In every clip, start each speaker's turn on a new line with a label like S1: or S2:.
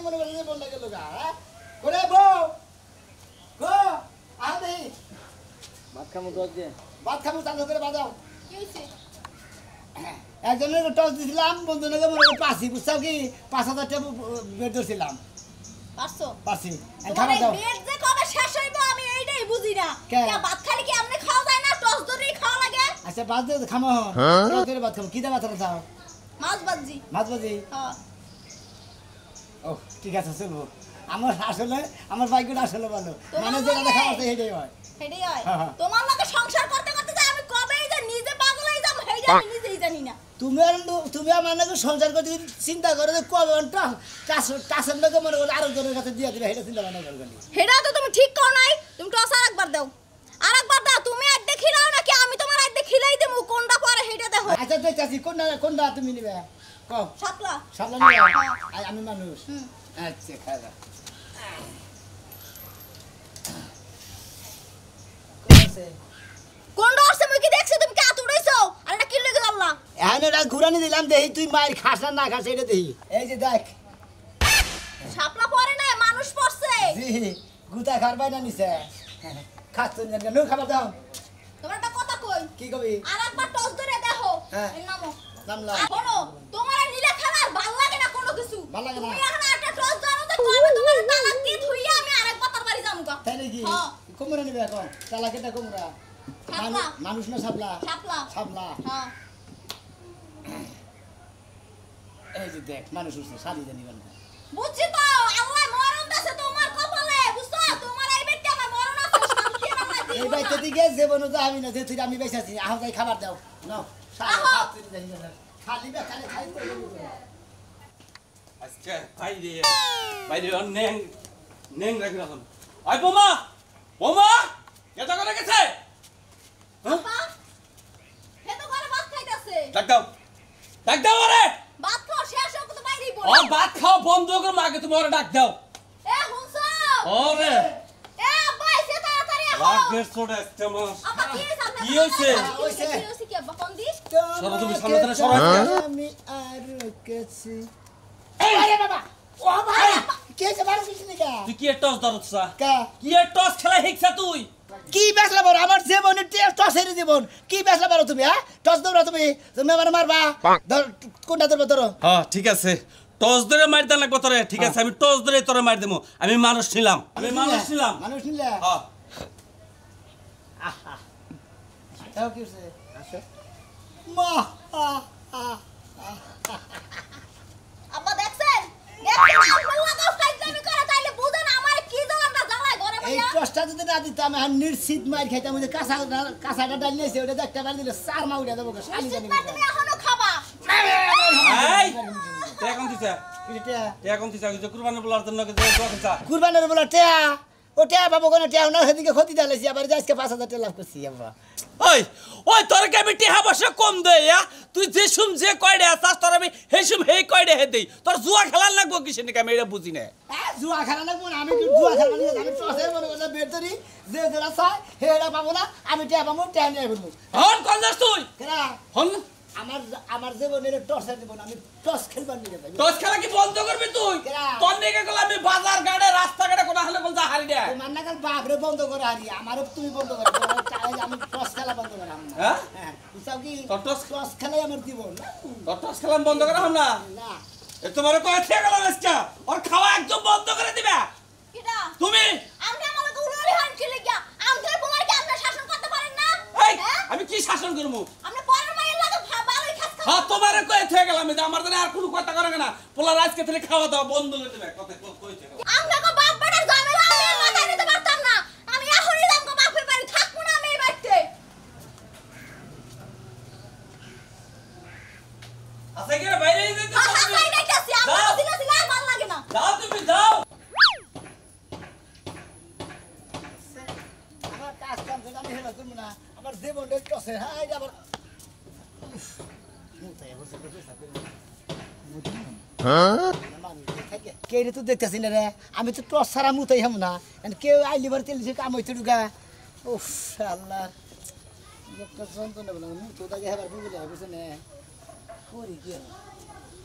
S1: মনে করে বল লাগে লোক হ্যাঁ করে বউ গো আদে
S2: ভাত খামু তো দে
S1: ভাত খামু চালু করে বাজাও
S3: কি হইছে
S1: একজনের টস দিছিলাম বন্ধুকে মনে করে পাসি বুঝছাও কি 5000 টাকা বের ধরছিলাম
S3: পারছো
S1: পাসি
S3: তোমার
S1: খাবার
S3: এই
S1: দাও
S3: পেট যে কবে শেষ হইবো আমি এইটাই বুঝি না
S1: কে?
S3: ভাত খালি কি এমনি খাওয়া যায় না টস ধরেই খাওয়া লাগে
S1: আচ্ছা বাদ দে খামো তোর ভাত খামো কি দা ভাত খাও
S3: মাছ ভাজি
S1: মাছ ভাজি
S3: হ্যাঁ
S1: ও ঠিক আছে চলবো আমার আসলে আমার ভাগ্যটা আসলে ভালো
S3: তোমার
S1: মানে যেটা
S3: লাগে?
S1: খাওয়া সেটাই হয়
S3: হেডি হয়
S1: হ্যাঁ, হ্যাঁ।
S3: তোমার লগে সংসার করতে করতে যে আমি কবেই যে নিজে পাগল হয়ে যাব হেডি আমি নিজেই জানি না
S1: তুমি আমার নাকি সংসার করতে চিন্তা করো যে কবে টাসের লোকে মনে করো আরেকজনের কাছে দিয়ে দিবে এটা চিন্তা ভাবনা করবেন
S3: হেডা তো তুমি ঠিক কর নাই তুমি টস আরেকবার দাও আরেকবার দাও তুমি আইতে খিলাও নাকি আমি তোমার আইতে খিলাই দেবো কোনটা পরে হেডা দেখো
S1: আচ্ছা দেখছি কোনটা তুমি নিবে কও
S3: সাপলা
S1: সামনে নিবে আমি মানুষ আচ্ছা খাওয়া
S3: কোনটা আছে মুই কি দেখছি তুমি কি আত উড়াইছো আর এটা কি লেগে আল্লাহ
S1: এখন এটা ঘুরানি দিলাম দেখি তুই মায়ের খাস না খাস এটা দেখি এই যে দেখ
S3: সাপলা পরে না মানুষ পড়ছে
S1: জি গুতা খারবাই না নিছে খাস তো নো খাবার দাও
S3: তোমার একটা কথা কই
S1: কি কবি
S3: আরেকবার টস ধরে দেখো
S1: হ্যাঁ।
S3: এর নামও
S1: নামলা
S3: শোনো তোমার এই নীলা খেলার ভাল লাগে না কোনো কিছু
S1: ভাল লাগে না।
S3: তুমি এখন একটা টস দাও তো কবে তোমার তালাক দিয়ে ধুইয়া আমি আরেকবার তার বাড়ি যামু গা
S1: তাই নাকি
S3: হ্যাঁ।
S1: কুমড়া নিবে এখন চালাকেটা কুমড়া
S3: শাপলা।
S1: মানুষ না সাবলা
S3: সাপলা
S1: সাবলা
S3: হ্যাঁ
S1: এই যে দেখ মানুষ উঠছে শাড়ি জানি না
S3: বুঝছি তো আল্লাহ মরণ আছে তোমার কপালে বুঝছো তোমার এই বেটে আমার মরণ আছে শান্তি না না
S1: এই বাইতে দিকে যে বনো তো আমি না যে তুই আমি বেঁচে আছি আহ যাই খাবার দাও নাও খালি খালি খালি
S4: আজকে বাইরে নেং নেং রাখি রাখুন আই বোমা বোমা এটা করে গেছে
S3: আপা হে তো ঘরে ভাত খাইতাছে
S4: ডাক দাও আরে
S3: ভাত খাও শেষ হোক তো বাইরেই বল
S4: ও ভাত খাও বন্ধ করে মাকে তুমি ওরে ডাক দাও
S3: এ হুনছো
S4: ওরে
S3: এ আব্বা এসে তাড়াতাড়ি আসো
S4: রাগের ছোট একটা মাস
S3: আপা কি হইছে
S4: কি হইছে?
S3: কি হইছে কি আব্বা ফোন দিস
S4: সরো তুমি সামনে থেকে সরো
S1: আমি আর কেছি আরে বাবা ও ভাই কে যে মারছিস কিছু নিকা
S4: তুই কি একটা টস ধরছস
S1: কা
S4: কি একটা টস খেলা শিখছা তুই
S1: কি বেসলা বড় আমার জীবনে টসের জীবন কি বেসলা বড় তুমি হ্যাঁ টস দৌড়া তুমি তুমি আমার মারবা ধর কোনটা ধরবে ধরো
S4: হ্যাঁ ঠিক আছে টস ধরে মার দেন লাগবে তোরে ঠিক আছে আমি টস ধরে তোরে মার দেবো আমি মানুষ ছিলাম
S1: মানুষ নিলে
S4: হ্যাঁ
S1: তাও কি হইছে আসো মা
S3: আব্বা দেখছেন দেখছেন আল্লাহ লাগাও ফাইজলামি করে তাইলে বুঝেন আমার কি জ্বালাটা জ্বালায় ঘরে
S1: এই
S3: ভাইয়া
S1: টসটা যদি না দিতাম আমি নিশ্চিত মার খাইতাম ওই যে কাঁচাটা ডাল নিয়েছে ওটা একটা বার দিলে চার মা উঠে দেবো শালি জানি
S3: নিশ্চিত তুমি এখনো খাবা
S4: এই তে কোন দিছা তে কোন দিছা যে কুরবানি বলার জন্য যে দোকানটা
S1: কুরবানের বলা টেয়া ও টেয়া পাবো কোনো টেয়া না সেদিকে ক্ষতি দিয়েছি আবার আজকে 5000 টাকা লাভ করছি আমরা
S4: ওই ওই তোর কে আমি টিহা বসে কম দেই তুই যে সুম যে কয়ডে আছাস তোর আমি হে সুম হেই কয়ডে হে দেই তোর জুয়া খেলার লাগবো কিসের নাকি আমি এটা বুঝি না
S1: জুয়া খেলা লাগবো না আমি জুয়া খেলা নিয়ে আমি টসের মনে করলে বের ধরি যে যেটা চাই সেটা পাবো না আমি টেয়া পাবো টেয়া নিয়ে ফেলবো
S4: হন কোন যাস তুই
S1: কেনা
S4: হন
S1: আমার জীবনের টসের জীবন আমি টস খেলবার নিয়ে যাই
S4: টস খেলা কি বন্ধ করবি তুই
S1: কেরা?
S4: তোর নেকে গেল আমি বাজার গাড়ে রাস্তা গাড়ে কোন হলে কোন যা হারি দে
S1: তোমার না কাল বাপরে বন্ধ করে হারি আমারও তুমি বন্ধ করে আমি টস খেলা বন্ধ করে
S4: হ্যাঁ?
S1: হ্যাঁ বুঝছাও কি
S4: তোর টস
S1: টস খেলাই আমার জীবন
S4: তোর টস খেলা বন্ধ করে হম না
S1: না
S4: এ তোমার কয় থেকে গেল আজকে ওর খাওয়া একদম বন্ধ করে দিবে
S3: কিডা
S4: তুমি
S3: আমরা আমাকে উড়ালি হান কি লাগিয়া আমদের বলার কি আপনি শাসন করতে পারেন না
S4: এই
S3: হ্যাঁ
S4: আমি কি শাসন করবো
S3: আপনি পরের মায়ের লাগে ভালোই খাস খাস
S4: হ্যাঁ তোমার কয়ে থেকে গেলাম যে আমার জন্য আর কোনো কথা করে না পোলার আজকে থেকে খাওয়া দাওয়া বন্ধ করে দেবে কথা কইছে
S3: আমরা কো বাপ বেটার ঝামেলা আমি মাথায় নিতে পারতাম না আমি এখনই যাম কো বাপের বাড়ি থাকবো না আমি এই বাড়িতে
S4: আচ্ছা কি রে বাইরে যেতে
S3: হাসাই দেখাছি আমার
S4: যাও।
S3: দিলে দিলে আর ভালো লাগে না
S4: যাও তুমি যাও
S1: আমার কাজ কাম করে আমি হেলা করবো না আমার জীবনের টসে হাই আবার কে তো দেখতেছি না রে আমি তো টস ছাড়া মুতাই হাম না কেউ আইলি বার তেল কাম হইতে ঢুকা উফ আল্লাহ একটা যন্ত্রণা বললাম মুতো তাকে হেবার বুঝলে বুঝছে না করি কি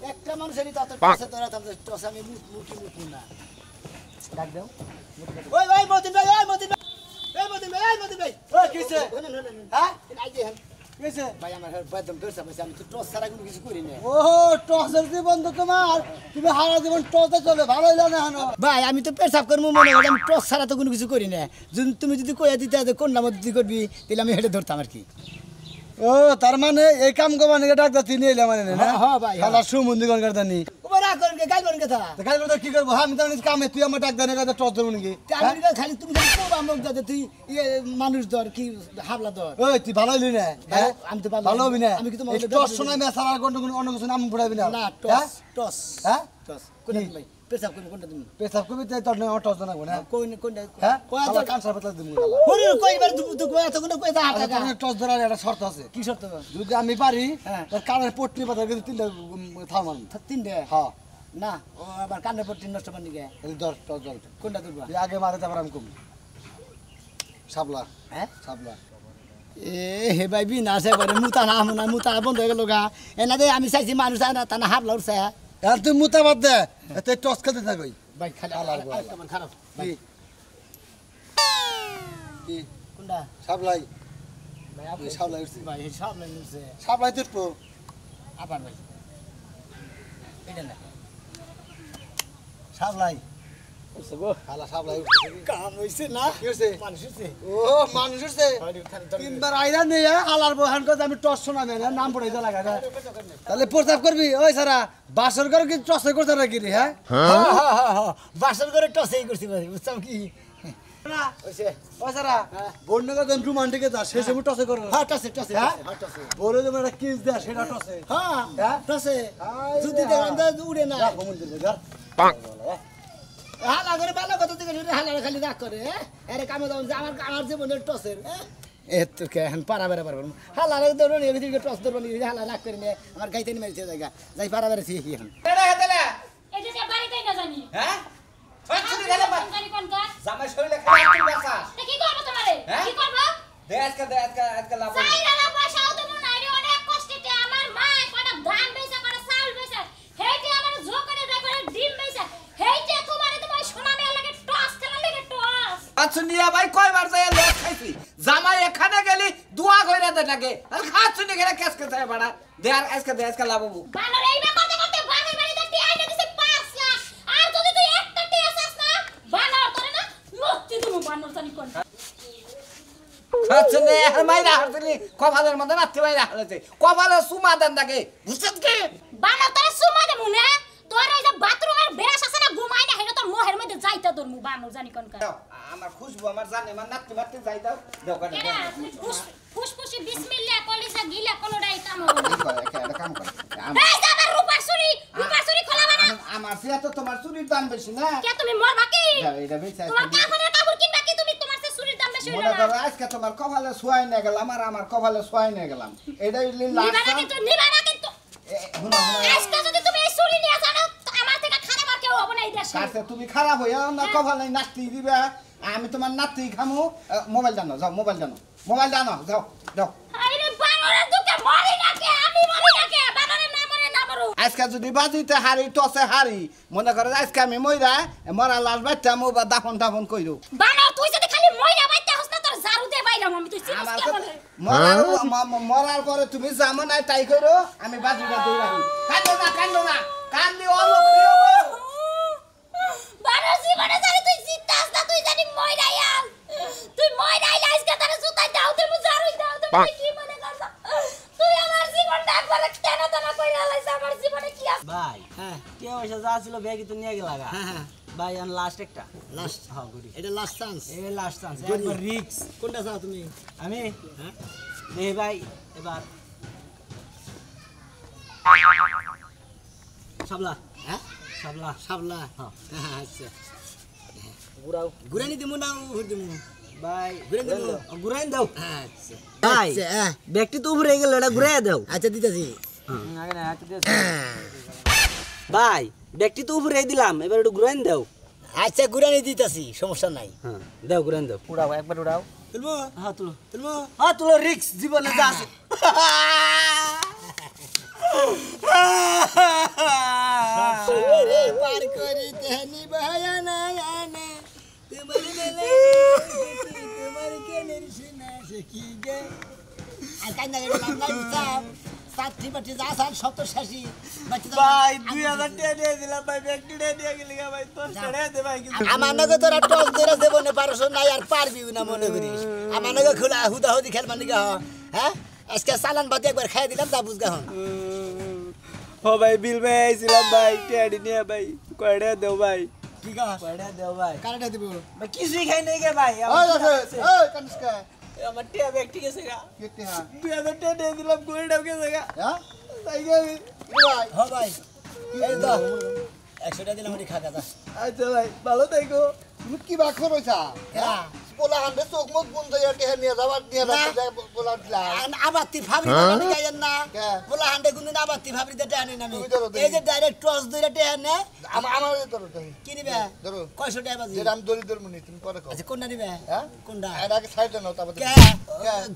S1: একটা মানুষেরই তত টসে তোরা তত টস আমি মুখি না ডাক দাও ওই ওই মতিন ভাই ওই মতিন ভাই এই মতিন ভাই এই মতিন ভাই
S5: ওই কিছে
S1: হ্যাঁ আই দে
S5: কিছে
S1: ভাই আমার একদম বেরসা বসে আমি তো টস ছাড়া কোনো কিছু করি না
S5: ও টসের জীবন তো তোমার তুমি হারা জীবন টসে চলে ভালো হইলো না হানো
S1: ভাই আমি তো পেশাব করবো মনে করি আমি টস ছাড়া তো কোনো কিছু করি না যদি তুমি যদি কইয়া দিতে যে কোন নাম দিতে করবি তাহলে আমি হেঁটে ধরতাম আর কি
S5: ও তার মানে এই কাম করবা নাকি ডাক্তার তিনি এলে মানে না
S1: হ্যাঁ ভাই
S5: খালা সুমন্দি কোন করতা নি
S1: ওবা রাগ করেন কে গাল করেন কথা
S5: তো কাল তো কি করব আমি তো কামে তুই আমার ডাক্তার নে কথা টস দেব নাকি
S1: আমি খালি তুমি খালি কোবা মুখ দাদা তুই মানুষ ধর কি হাবলা ধর
S5: ওই তুই ভালো হইলি না হ্যাঁ
S1: আমি তো
S5: ভালো হবি না
S1: আমি কি তোমার
S5: টস শোনাই মে সারা কোন অন্য কিছু নাম পড়াবি না
S1: না টস টস
S5: হ্যাঁ
S1: টস কোনটা ভাই পেশাব করবি কোনটা তুমি
S5: পেশাব করবি তাই তোর আমার টস না না
S1: কোনটা
S5: হ্যাঁ
S1: কয়
S5: আমার কানসার পাতলা দিমু গালা
S1: হরি কইবার তুই কই এত কোন কই দা হাত
S5: আচ্ছা তোর টস ধরার একটা শর্ত আছে
S1: কি শর্ত
S5: যদি আমি পারি
S1: হ্যাঁ।
S5: তোর কানের পট্টি পাতা কিন্তু তিনটা থামান
S1: তিনটে
S5: হ্যাঁ
S1: না ও আবার কানের পর তিন নষ্ট বানি গে
S5: এই ধর টস ধর
S1: কোনটা তুলবা
S5: তুই আগে মারে তারপর আমি কম সাবলা
S1: হ্যাঁ
S5: সাবলা
S1: এ হে ভাই বি না সে করে মুতা না মুনা মুতা বন্ধ হয়ে গেল গা এনা দে আমি চাইছি মানুষ না তা না হাবলা উঠছে
S5: আর তুই মুতা বাদ দে তুই টস খেতে থাকই
S1: ভাই খালি
S5: আলার গো
S1: কেমন খারাপ
S5: কি কি
S1: কোনটা
S5: সাবলাই
S1: ভাই আপনি
S5: সাবলাই উঠছি
S1: ভাই সব লাইন উঠছে
S5: সাবলাই তুটবো
S1: আবার ভাই এটা না
S5: সাবলাই
S2: বুঝছো গো
S5: খালা সাবলাই উঠছে
S1: কাম হইছে না
S5: কি হইছে
S1: মানুষ হইছে
S5: ও মানুষ উঠছে তিনবার আইরা নেই আলার বহান কথা আমি টস শোনাবে না নাম পড়ে যা লাগা তাহলে প্রস্তাব করবি ওই সারা বাসর করে কি টস করতে নাকি রে হ্যাঁ
S1: বাসন করে টসেই করছি ভাই বুঝছাম কি হইছে
S5: ওই সারা বন্যকা কোন রোমান্টিকে যা শেষে আমি টসে করে
S1: হ্যাঁ টসে টসে
S5: হ্যাঁ?
S1: হ্যাঁ টসে
S5: বলে দেবো একটা কিস দেয় সেটা টসে
S1: হ্যাঁ
S5: হ্যাঁ?
S1: টসে
S5: আই
S1: যদি
S5: রে।
S1: দেখলাম তো উড়ে না
S5: যা মন্দির যা
S1: হালা করে ভালো কথা থেকে হালা খালি রাগ করে আরে কামে দাও যে আমার জীবনের টসের এ তো কে এখন পারা বেড়া পারবো হালা রে ধরো নি এদিকে টস ধরবো নি হালা রাগ করে নিয়ে আমার গাইতে নিয়ে মেরেছে জায়গা যাই পারা বেড়াছি এখন
S3: এই যে বাড়িতেই না জানি
S4: হ্যাঁ
S3: আমি জানি কোন কাজ
S4: জামাই শরীরে খারাপ তুই বাসা
S3: তা কি করব তোমারে
S4: হ্যাঁ?
S3: কি করব
S4: দে আজকে লাভ
S3: চাইরা পয়সাও দেব না রে অনেক কষ্টে আমার মা কটা ধান বেচা কটা চাল বেচা হেইতে আমার জোকরে দেখরে ডিম বেচা হেইতে তোমারে তোমার সোনা মেয়ে লাগে টস খেলা লাগে টস
S4: আছুনিয়া ভাই কয়বার যায় লস খাইছি জামাই এখানে গেলি দুয়া কইরা দে লাগে আর খাছুনি গেলে কেসকে যায় বাড়া দে আজকে লাভবু
S3: বানর এইবা করতে করতে বানর বাড়িতে টিয়া এনে দিছে 5 লাখ আর যদি তুই একটা টিয়া চাস না বানর তোরে না মুক্তি দেবো বানর জানি কোন
S4: খাছুনি আর মাইরা হারতলি কপালের মধ্যে নাতি মাইরা হারতে কপালে সুমা দেন থাকে বুঝছত কি
S3: বানর তোরে সুমা দেবো না তোর ওই যে বাথরুমের বেরাস আছে না ঘুমাই না হেটা তোর মোহের মধ্যে যাইতা তোর মু বানর জানি কোন কাজ
S4: আমার খুশবু আমার জানে আমার নাতি মারতে যাই দাও দাও কানে
S3: কেডা ফুসফুসি বিসমিল্লাহ কলিজা গিলা কোনটাই কাম হবে না
S4: একটা কাম কর
S3: এই যাবার রূপার চুরি খোলা বানা
S4: আমার সিয়া তো তোমার চুরির দাম বেশি না
S3: কে তুমি মরবা কি
S4: এটা বেচা
S3: তোমার কাপড়ের কাপড় কিনবা কি তুমি তোমার সে চুরির দাম বেশি হইলো
S4: মনে
S3: না
S4: করো আজকে তোমার কপালে সোয়াই নিয়ে গেলাম আর আমার কপালে সোয়াই নিয়ে গেলাম এটাই
S3: নিবা না কিন্তু আজকে যদি তুমি এই চুরি নিয়ে জানো আমার থেকে খারাপ আর কেউ হবে না এই দেশে
S4: কাছে তুমি খারাপ হইয়া না কপালে নাতি দিবা আমি তোমার নাতি খামু মোবাইল জানো যাও মোবাইল জানো যাও যাও
S3: আরে বানরের দুকে মরি না কে আমি মরি না কে বানরের না মরে না মরু
S4: আজকে যদি বাজিতে হারি টসে হারি মনে করো আজকে আমি মইরা মরা লাল বাচ্চা মো বা দাফন কইরো
S3: বানর তুই যদি খালি মইরা বাইতে হস না তোর জারু দে বাইলাম আমি তুই চিনিস
S4: আমার
S3: কেমন
S4: মরার পরে তুমি জামো না তাই কইরো আমি বাজিটা দৌড়াবো কান্দো না কান্দি অলক হইব
S3: বানর জীবনে জানি তুই জিতাস না তুই জানি মইরাই আল তুই মইরাই আজকে তারে জুতাই দাও তুমি জারু দাও তুমি কি মনে করছ তুই আমার জীবনটা একবার কেন না কইরা লাইছ আমার জীবনে কি আছে
S2: ভাই
S1: হ্যাঁ
S2: কে পয়সা যা ছিল ব্যাগে তো নিয়ে গেলা
S1: হ্যাঁ
S2: ভাই আর লাস্ট একটা
S1: লাস্ট
S2: হ্যাঁ গুড়ি
S1: এটা লাস্ট চান্স
S2: এই লাস্ট চান্স
S1: গুড়ি।
S2: একবার রিক্স
S1: কোনটা চাও তুমি
S2: আমি
S1: হ্যাঁ
S2: দেখি ভাই এবার সাবলা
S1: হ্যাঁ
S2: সাবলা
S1: সাবলা
S2: হ্যাঁ।
S1: হ্যাঁ আচ্ছা
S2: ঘুরাও
S1: ঘুরানি দিমু না উড় দিমু
S2: ভাই
S1: ঘুরাই দাও।
S2: ঘুরাই দাও
S1: আচ্ছা
S2: ভাই
S1: আচ্ছা হ্যাঁ
S2: ব্যাগটি তো উপরে গেল এটা ঘুরাই দাও
S1: আচ্ছা দিতেছি
S2: ভাই ব্যাগটি তো উপরে দিলাম এবার একটু ঘুরাই দাও
S1: আচ্ছা ঘুরানি দিতেছি সমস্যা নাই
S2: হ্যাঁ দাও ঘুরাই দাও উড়াও একবার উড়াও
S1: তুলবো
S2: হ্যাঁ তুলো
S1: তুলবো
S2: হ্যাঁ তুলো রিক্স জীবনে যা আছে
S1: পার করিতে নিবায়া না আনে তোমার বেলা তোমার কেনের সিনা সে কি গে আর কান্না গেলে লাভ নাই সাথী বাটি যা সাল সব তো শেষই
S2: ভাই 2000 টাকা দিয়ে দিলাম ভাই ব্যক্তি দিয়ে গেলি ভাই তোর ছেড়ে দে ভাই
S1: আমার নগে তোরা টস ধরে দেব না পারছ নাই আর পারবি না মনে করিস আমার নগে খোলা হুদা হুদি খেলবা নিগা হ্যাঁ আজকে সালান বাদে একবার খাই দিলাম তা বুঝগা হন
S2: ও ভাই বিল ভাই আইছিলাম ভাই টেডি নিয়ে ভাই কয়টা দেও ভাই
S1: ঠিক আছে
S2: কয়টা দেও ভাই
S1: কারটা দিব
S2: ভাই কিছুই খাই নাই গে ভাই
S5: ওই আছে ওই কানস্কা
S2: আমার টিয়া ব্যক্তি গেছে গা
S5: কেটে হ্যাঁ
S2: 2000 টাকা দিয়ে দিলাম কয়টা গেছে গা
S5: হ্যাঁ তাই গেলি ভাই
S1: হ ভাই এই তো 100 টাকা দিলাম ওই খাগা দা
S2: আচ্ছা ভাই ভালো থাকো
S5: তুমি কি বাক করইছা
S1: হ্যাঁ
S5: পোলা হান্ডে চোখ মুখ বন্ধ হইয়া নিয়ে যাবার নিয়ে পোলা দিলা
S1: আবাতি ফাবরি বানানি গায়েন না
S5: কে?
S1: বলা হান্ডে গুনি আবাতি ফাবরি দে টানি না আমি
S5: তুমি ধরো দেখি।
S1: এই যে ডাইরেক্ট টস ধরে টানে
S5: আমার ধরো
S1: কি নিবে
S5: ধরো
S1: কয়শো টাকা বাজি
S5: যেটা আমি দড়ি ধরবো নি তুমি পরে কও
S1: আচ্ছা কোনটা নিবে
S5: হ্যাঁ
S1: কোনটা
S5: এর আগে সাইডে নাও তারপর
S1: কে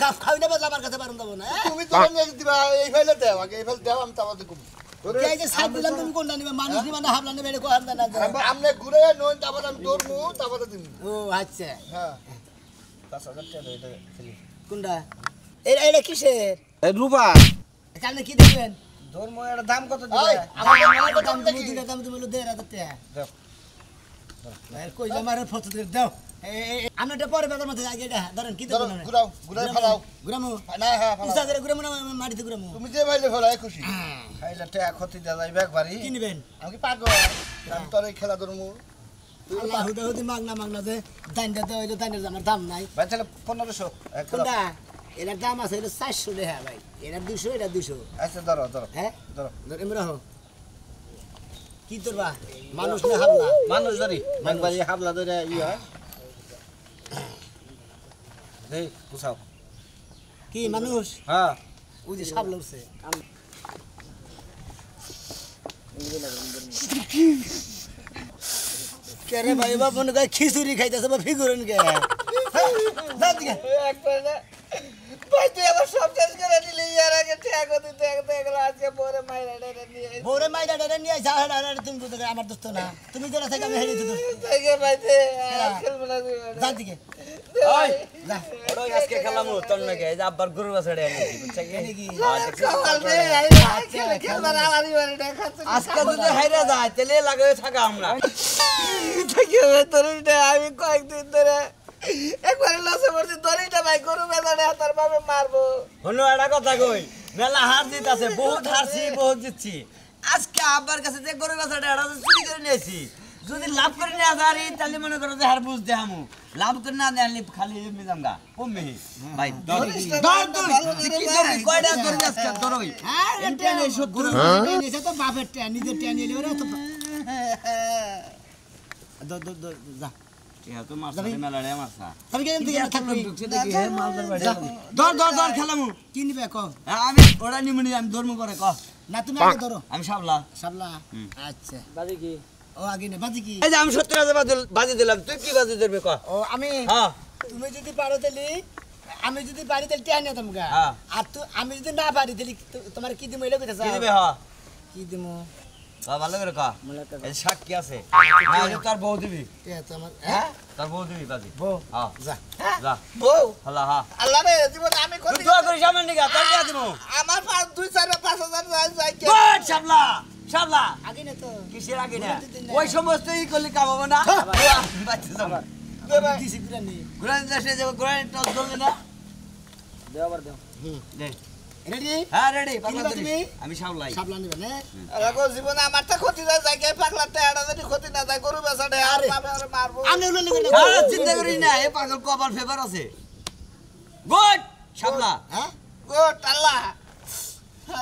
S1: গাফ খাওই না বাজলা আমার কাছে পারুম দেব না
S5: তুমি তো নিয়ে দিবা এই ফাইলে দাও আগে এই ফাইলে দাও আমি তারপর দেখব
S1: কে যে সাইড দিলাম তুমি কোনটা নিবে মানুষ নিবে না হাবলা নিবে কো হামদা না
S5: আমনে ঘুরে নই তারপর আমি দৌড়মু তারপর দিন
S1: ও আচ্ছা
S5: হ্যাঁ
S2: 5000 টাকা এটা খেলি
S1: কোনটা এটা কিসের
S2: রূপা
S1: কালকে কি দিবেন
S2: ধর্ম এর দাম কত
S5: ওই
S2: দিবে
S5: আমার
S1: আমার
S5: দাম
S1: দাম
S5: দেখি
S1: দিলে দাম তুমি বলো 1500 টাকা
S2: দাও
S1: আর কইলা মারে ফটো দিয়ে দাও আমরা এটা পরে বেদার মধ্যে আগে এটা ধরেন কি
S5: ধরো
S1: দেবেন
S5: ঘুরাও ঘুরাই ফেলাও
S1: গুরামু
S5: না হ্যাঁ ফেলাও
S1: উসা করে গুরামু না মাটিতে গুরামু
S5: তুমি যে ভাইলে ফেলাই খুশি
S2: খাইলে টাকা ক্ষতি দেয়া যাইবে একবারই
S1: কি নিবেন
S5: আমি কি পাগল আমি তোর এই খেলা ধরমু
S1: আল্লাহ হুদা হুদি মাগনা যে দাইনটা দেওয়া হইলো দাইনের আমার দাম নাই
S2: ভাই তাহলে 1500
S1: কোনটা এটার দাম আছে এটা 400 টাকা ভাই এটা 200 এটা 200
S2: আচ্ছা ধরো ধরো
S1: হ্যাঁ
S2: ধরো
S1: ধরে এমরা হো কি তোরবা মানুষ না হাবলা
S2: মানুষ ধরি একবারই হাবলা ধরে ই হয় এই পুছাও
S1: কি মানুষ
S2: হ্যাঁ
S1: ওই যে সাবলা উঠছে কেরে ভাই বাবা মনে করে খিচুড়ি খাইতেছে বা ফিগুরেন কে
S2: একবার না ভাই তুই আবার সব শেষ করে দিলি ইয়ার আগে টাকা কত টাকা এগুলো আজকে পরে মাইরা ডেরে নিয়ে
S1: বউরে মাইরা ডেরে নিয়ে আইসা তুমি তো আমার দোস্ত না তুমি যেটা থেকে আমি হেরে দিত
S2: থেকে ভাইতে আর খেলবো না
S1: যা দিকে
S4: ওই
S1: যা
S4: ওই আজকে খেলাম তোর নাকি এই যে আব্বার গরু বাছাড়ে আনিছি বুঝছ কি
S2: সকাল রে আই খেলবার আমারই বাড়ি দেখাচ্ছে
S4: আজকে যদি হাইরা যায় তেলে লাগাই থাকা আমরা
S2: থেকে তোরটা আমি কয়েকদিন ধরে একবার লসে পড়ছি তোরটা ভাই গরু বেজানে হাতার ভাবে মারবো
S4: হনো একটা কথা কই মেলা হার জিত আছে বহুত হারছি বহুত জিতছি আজকে আব্বার কাছে যে গরু বাছাড়ে এটা চুরি করে নিয়েছি যদি লাভ করে নিয়ে আসি তাহলে মনে করো যে হার বুঝ দেহামু লাভ করে না নিয়ে খালি এমনি জামগা কমবে ভাই দর কয়টা ধরে আজকে ধরই
S1: গরু নিয়েছে তো বাপের ট্যান নিজের ট্যান নিয়ে ওরা তো যা
S4: ইয়া তো মারছে মেলা রে মারছা
S1: আমি কেন দিকে না থাকবি
S4: ধর খেলামু
S1: কি নিবে ক
S4: আমি ওরা নিমুনি আমি ধর্ম করে ক
S1: না তুমি আগে ধরো
S4: আমি সাবলা
S1: সাবলা আচ্ছা
S2: বাজি কি
S1: ও আগে নে বাজি কি
S4: এই যে আমি 70,000 বাজি দিলাম তুই কি বাজি ধরবি ক
S1: ও আমি
S4: হ্যাঁ
S1: তুমি যদি পারো তাহলে আমি যদি পারি তাহলে ট্যান নিয়ে তোমরা
S4: হ্যাঁ।
S1: আর আমি যদি না পারি তাহলে তোমার কি দিমু এলো কইতাছ
S4: কি দিবে হ্যাঁ
S1: কি দিমু
S4: ভালো করে ক এই সাক্ষী আছে না এটা তোর বউ দিবি
S1: এ তো আমার
S4: হ্যাঁ তোর বউ দিবি বাজি
S1: বউ
S4: হ্যাঁ
S1: যা
S4: যা
S2: বউ
S4: হলা হ্যাঁ
S2: আল্লাহ রে জীবনে আমি
S4: তুই
S2: করি
S4: দোয়া করিস আমার নিগা তোর দিয়া দিব
S2: আমার 2-4-5,000 যায় যায় কে
S4: গুড শাবলা
S1: আগে নে তো
S4: কিসের আগে না ওই সমস্ত ই করলে কাম হবে না বাচ্চা যাবা
S1: দিছি গুরা নি
S4: গুরান দেশে যাব গুরান টস ধরবে না
S2: দে আবার দে
S4: দে
S1: রেডি
S4: হ্যাঁ রেডি
S1: কিনবা তুমি?
S4: আমি সাবলাই
S1: সাবলা নিবে না
S2: রাগো জীবনে আমার তো ক্ষতি যায় যায় কে পাগলা টাড়া যদি ক্ষতি না যায় গরু বেচাড়ে আর বাবা আর মারবো
S1: আমি ওগুলো নিবে না
S4: সারা চিন্তা করি না এ পাগল কবার ফেভার আছে গুড শাবলা
S1: হ্যাঁ
S2: গুড আল্লাহ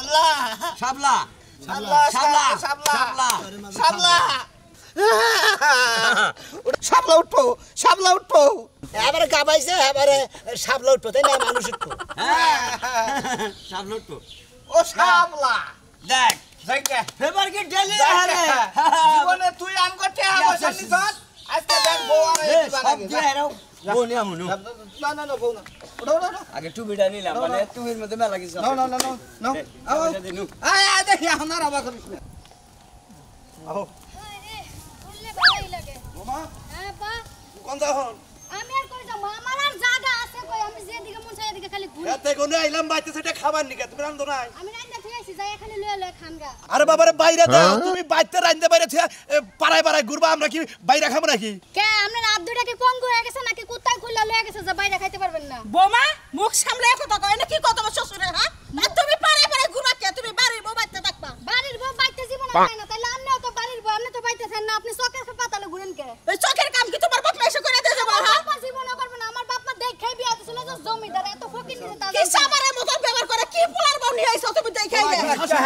S2: আল্লাহ
S4: শাবলা
S2: আল্লাহ
S4: শাবলা
S2: শাবলা
S4: শাবলা
S2: শাবলা শাবলা উঠবো
S1: এবারে গাবাইছে এবারে সাবলা উঠবো তাই না মানুষ উঠবো
S4: হ্যাঁ শাবলা তো
S2: ও শাবলা
S4: দেখ
S2: যাইকে
S4: ফেভার কি ডেলি
S2: যাইকে।
S4: আরে
S2: জীবনে তুই আম করতে আবার নিছত আজকে দেখ বউ আর এই দিবা
S4: সব
S2: লাগে।
S4: দিয়ে হেরাও বনি আমুনু
S2: না না না বউ না ওঠো ওঠো ওঠো
S4: আগে টুবিটা নিলাম মানে টুবির মধ্যে মেলা কিছু
S2: না না না না না
S4: দিনু
S2: আয় আয় দে
S5: এখন আর আবার করিস না আহো
S3: আরে বললে ভালোই লাগে
S5: মামা
S3: হ্যাঁ বা
S5: কোন যাও
S3: আমি আর কই যাব আমার আর জায়গা আছে কই আমি যেদিকে মন চাই এদিকে খালি ঘুরি
S5: এতে কোনে আইলাম বাইতে সেটা খাবার নিকে তুমি রান্ধো নাই
S3: আমি রান্না থেকে আইছি যাই এখানে লয়ে লয়ে খানগা
S5: আরে বাবারে বাইরে দাও তুমি বাইতে রান্ধতে বাইরে পাড়ায় পাড়ায় ঘুরবা আমরা কি বাইরে খাবো নাকি
S3: কে আপনার হাত দুইটা কি পঙ্গু হয়ে গেছে নাকি কুত্তায় খুললা লয়ে গেছে যে বাইরে খাইতে পারবেন না
S2: বোমা মুখ সামলে কথা কয় না কি কত শ্বশুরে হ্যাঁ আর তুমি পারে পারে ঘুরা কে তুমি বাড়ির বউ বাইতে থাকবা
S3: বাড়ির বউ বাইতে জীবন হয় না তাইলে আপনিও তো বাড়ির বউ আপনি তো বাইতেছেন না আপনি চকের পাতালে ঘুরেন কে
S2: এই চোখের কাম কি তোমার বাপ এসে করে দিয়ে যাবো হ্যাঁ
S3: আমার জীবনও করবে না আমার বাপ মা দেখে বিয়া দিছিল যে জমিদার এত ফকির নিছে তা
S2: কি সামারের মতো ব্যবহার করে কি পোলার বউ নিয়ে আইছো তুমি দেখে
S1: কাকা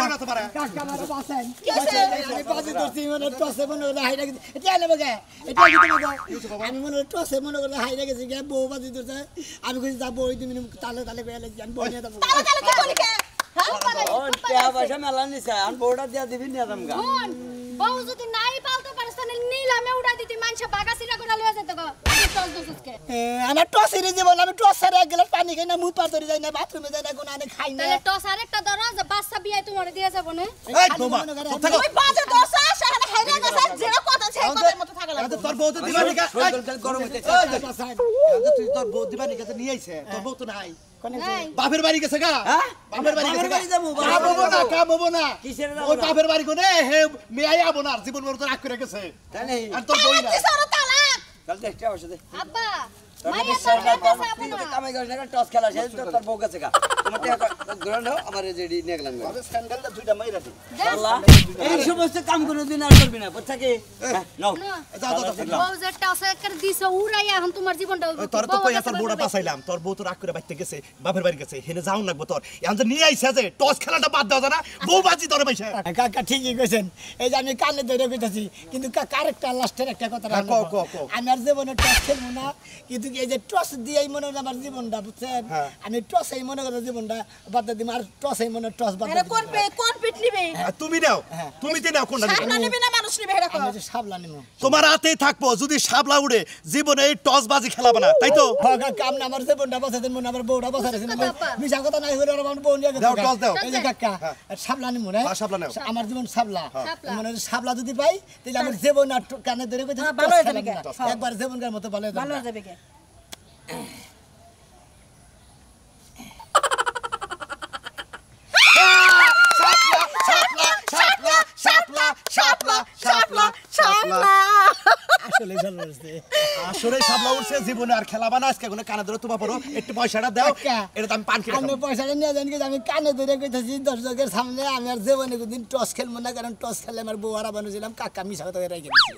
S1: মারা বাসেন
S2: কি আছে?
S1: আমি বাজি ধরছি মনে টসে মনে করে হাইরা গেছে এটা আনে বগে এটা কি তোমাকে আমি মনে টসে মনে করে হাইরা গেছে গে বউ বাজি ধরছে আমি কইছি যাব ওই তুমি তালে তালে কইলে আমি বউ নিয়ে যাবো
S2: তাহলে তাহলে কি করি কে হ্যাঁ
S4: ও টাকা পয়সা মেলা নিছে আর বউটা দিয়া দিবি না আমগা
S3: কোন বউ যদি নাই পালতে পারিস তাহলে নীলামে উড়া দিতি মানুষ বাগাসিরা করে লয়ে যেত গো টস দসকে
S1: আমার টসেরই জীবন আমি টসের এক গ্লাস পানি খাই না মুখ পার ধরে যাই না বাথরুমে যাই না কোনো আনে খাই না
S3: তাহলে টস আরেকটা ধরো যে বাচ্চা বিয়ে তোমার দিয়ে যাব না
S5: এই বোমা চুপ থাকো
S2: ওই বাজে দশা সেখানে হেরে গেছে যে কথা সেই কথার মতো থাকা লাগবে
S5: তোর বউ তো দিবা নিকা
S4: গরম হইতে
S5: তুই তোর বউ দিবা নিকা তো নিয়ে আইছে তোর বউ তো নাই
S3: নাই
S5: বাপের বাড়ি গেছে গা
S4: হ্যাঁ?
S5: বাপের বাড়ি গেছে
S4: বাপের বাড়ি যাবো, বাপের
S5: কাম হবো না কাম হবো না
S4: কিসের যাবো
S5: ওই
S4: না?
S5: বাপের বাড়ি কোনে হে মেয়াই আবো না জীবন বড় তো রাগ করে গেছে
S4: তাই নেই
S5: আর তোর বই না
S2: কি সারা তালাক
S4: কাল দেখতে অবশ্য দে
S3: আব্বা
S4: তোর
S3: মাইয়া
S4: মধ্যে
S3: তোর
S4: সরকার
S3: কাছে
S4: তুই
S3: আপনা
S4: কামাই করিস না টস খেলা শেষ তোর বউ কাছে গা তোমার টাকা গ্রান্ড আমার রেডি নিয়ে গেলাম
S5: স্যান্ডেলটা দুইটা মাইরা দি
S4: আল্লাহ এই সমস্ত কাম করে দিন আর করবি না বুঝছা কি নাও
S5: যাও যাও যাও
S3: বউ যে টস করে দিছ উড়াইয়া এখন তোমার জীবনটা
S5: তোর তো কই তোর বউটা পাছাইলাম তোর বউ তো রাগ করে বাইতে গেছে বাপের বাড়ি গেছে হেনে যাও লাগবো তোর এখন যে নিয়ে আইছে যে টস খেলাটা বাদ দাও না বউ বাজি তোর পয়সা
S1: কাকা ঠিকই কইছেন এই যে আমি কানে ধরে কইতাছি কিন্তু কাকার একটা লাস্টের একটা কথা
S5: হ্যাঁ, কও, কও, কও।
S1: আমি আর জীবনে টস খেলবো না কিন্তু এই যে টস দিয়েই মনে হয় আমার জীবনটা বুঝছেন
S5: হ্যাঁ।
S1: আমি টসেই মনে করে জীবনটা বাদ দিম আর টসেই মনে টস বাদ
S2: আরে কোন পিট নিবে
S5: তুমি নাও তুমি তে নাও কোনটা নিবে?
S2: সামনে নিবে না মানুষ নিবে এটা কর
S1: আমি যে সাবলা নিমু
S5: তোমার হাতেই থাকবো যদি সাবলা উড়ে জীবনে এই টস বাজি খেলাবে না তাই তো
S1: কাম না আমার জীবনটা বসে দিন মনে আমার বউটা বসে রেখেছে মিশা কথা নাই হইলে আমার বউ নিয়ে গেছে
S5: দাও, টস দাও।
S1: এই যে কাকা সাবলা নিমু রে
S5: হ্যাঁ, সাবলা নাও।
S1: আমার জীবন সাবলা
S3: সাবলা।
S1: মানে সাবলা যদি পাই তাহলে আমার জীবন আর কানে ধরে কইতে
S2: ভালো হয়ে যাবে গে।
S1: একবার জীবনকার মতো ভালো হয়ে
S2: ভালো
S1: যাবে
S2: হয়ে যাবে কে
S1: আসলে ভালো হয়েছে
S5: আসলে সাবলা উঠছে জীবনে আর খেলাবা না আজকে কোনো কানে ধরে তোমা পড়ো একটু পয়সাটা দাও
S1: কাকা,
S5: এটা তো আমি পান কিনে
S1: আমি
S5: খাবো।
S1: পয়সাটা নিয়ে যান কিন্তু আমি কানে ধরে কইতেছি দর্শকের সামনে আমি আর জীবনে কোনদিন টস খেলবো না কারণ টস খেলে আমার বউ হারা বানুছিলাম কাকা মিশা কথা রেখে দিচ্ছি